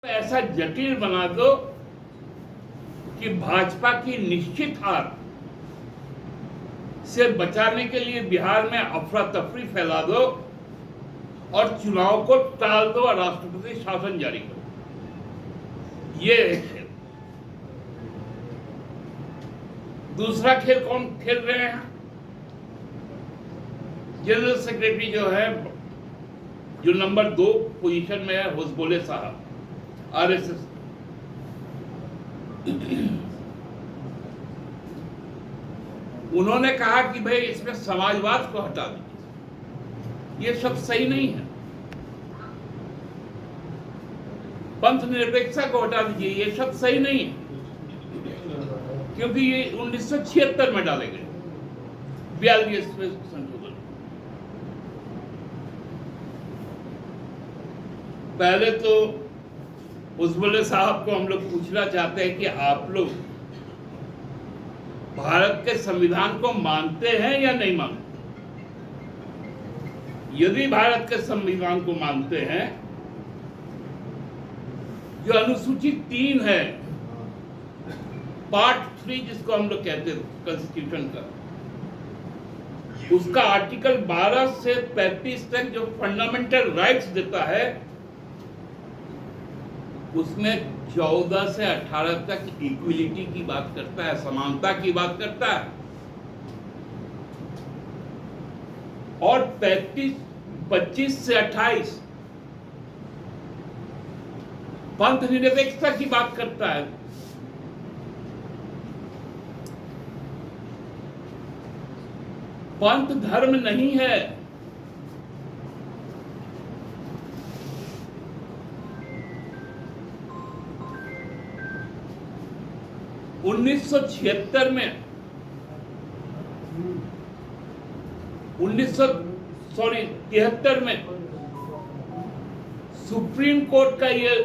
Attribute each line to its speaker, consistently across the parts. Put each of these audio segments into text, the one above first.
Speaker 1: ऐसा जटिल बना दो कि भाजपा की निश्चित हार से बचाने के लिए बिहार में अफरा तफरी फैला दो और चुनाव को टाल दो और राष्ट्रपति शासन जारी करो। ये एक खेल। दूसरा खेल कौन खेल रहे हैं? जनरल सेक्रेटरी जो है, जो नंबर 2 पोजीशन में है, होसबोले साहब, आरएसएस। उन्होंने कहा कि भाई इसमें समाजवाद को हटा दीजिए, ये सब सही नहीं है। पंथ निरपेक्षता को हटा दीजिए, ये सब सही नहीं है, क्योंकि ये 1976 में डाले गए 42वें संशोधन। पहले तो होसबोले साहब को हम लोग पूछना चाहते हैं कि आप लोग भारत के संविधान को मानते हैं या नहीं मानते? यदि भारत के संविधान को मानते हैं, जो अनुसूची 3 है, पार्ट 3 जिसको हम लोग कहते हैं कॉन्स्टिट्यूशन का, उसका आर्टिकल 12 से 35 तक जो फंडामेंटल राइट्स देता है, उसमें 14 से 18 तक इक्विलिटी की बात करता है, समानता की बात करता है, और 25 से 28 पंथ निरपेक्षता की बात करता है। पंथ धर्म नहीं है। उन्नीस सौ 73 में सुप्रीम कोर्ट का ये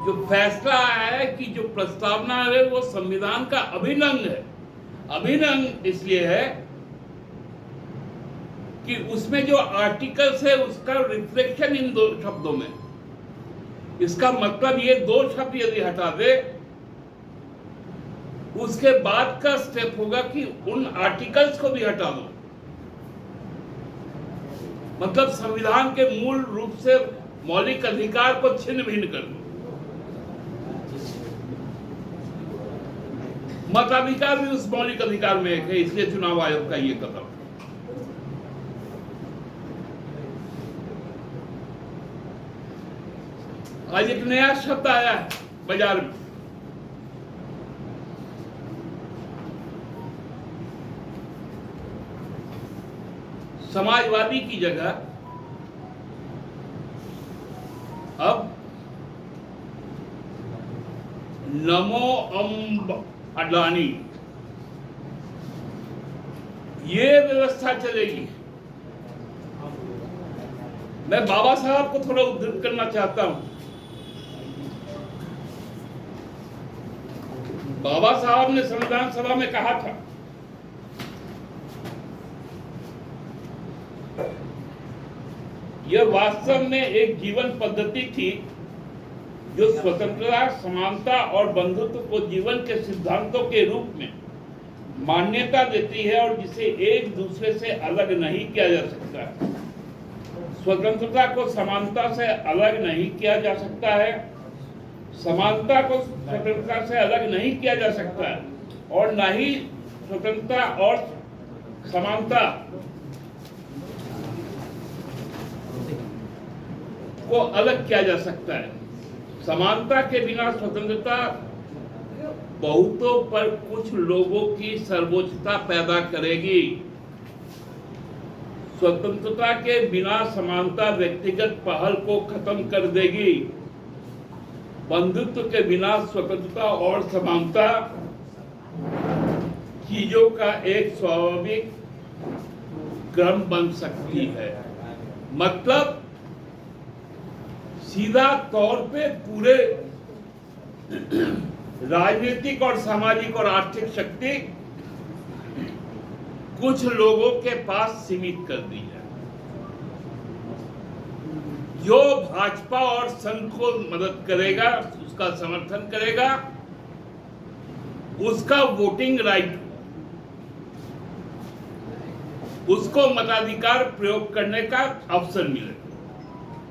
Speaker 1: जो फैसला आया है कि जो प्रस्तावना है वो संविधान का अभिन्न अंग है। अभिन्न अंग इसलिए है कि उसमें जो आर्टिकल्स है उसका रिफ्लेक्शन इन 2 शब्दों में। इसका मतलब ये 2 शब्द यदि हटा दे, उसके बाद का स्टेप होगा कि उन आर्टिकल्स को भी हटा दो। मतलब संविधान के मूल रूप से मौलिक अधिकार को छिन्न भिन्न कर दो। मताधिकार भी उस मौलिक अधिकार में एक है, इसलिए चुनाव आयोग का ये कदम। आज एक नया शब्द आया है बाजार में, समाजवादी की जगह अब नमो अडानी, ये व्यवस्था चलेगी। मैं बाबा साहब को थोड़ा उद्धृत करना चाहता हूं। बाबा साहब ने संविधान सभा में कहा था, यह वास्तव में एक जीवन पद्धति थी जो स्वतंत्रता, समानता और बंधुत्व को जीवन के सिद्धांतों के रूप में मान्यता देती है और जिसे एक दूसरे से अलग नहीं किया जा सकता है। स्वतंत्रता को समानता से अलग नहीं किया जा सकता है, समानता को स्वतंत्रता से अलग नहीं किया जा सकता है, और न ही स्वतंत्रता और समानता को अलग किया जा सकता है। समानता के बिना स्वतंत्रता बहुतों पर कुछ लोगों की सर्वोच्चता पैदा करेगी। स्वतंत्रता के बिना समानता व्यक्तिगत पहल को खत्म कर देगी। बंधुत्व के बिना स्वतंत्रता और समानता चीजों का एक स्वाभाविक क्रम बन सकती है। मतलब सीधा तौर पे पूरे राजनीतिक और सामाजिक और आर्थिक शक्ति कुछ लोगों के पास सीमित कर दी है। जो भाजपा और संघ को मदद करेगा, उसका समर्थन करेगा, उसका वोटिंग राइट, उसको मताधिकार प्रयोग करने का अवसर मिलेगा।